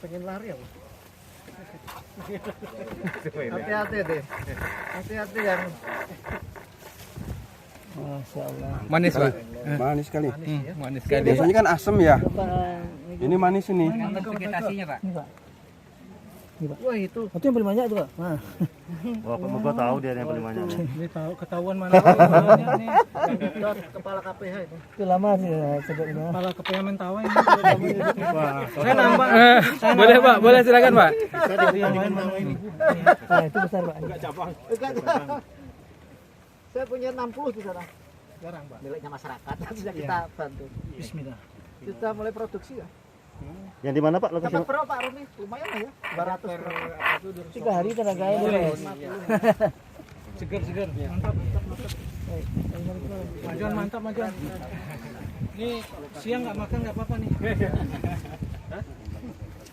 pengen lari aku. Hati-hati deh. Hati-hati yang. Masya Allah. Manis Pak. Manis sekali. Manis sekali. Biasanya kan asam ya. Ini manis ini. Untuk vegetasinya Pak. Ini Pak. Wah itu. Itu yang paling banyak itu Pak. Nah. Wah, gua tahu dia yang paling banyak. Ini tahu ketahuan mana orangnya nih. Yang itu kepala KPH itu. Itu lama sih sebetulnya. Kepala KPH Mentawai ini. Wah, saya nambah. Boleh Pak, boleh silakan Pak. Nah, itu besar Pak. Saya punya 60 di sana. Jarang, Pak. Miliknya masyarakat. Sudah kita bantu. Bismillah. Kita mulai produksi ya. Yang di mana Pak lokasi? Dapat berapa Pak Rumi? Lumayan lah ya. 200 berapa? 3 hari tenaganya beres. Seger. Mantap. Majuan mantap, majuan. Ini siang nggak makan nggak apa-apa nih.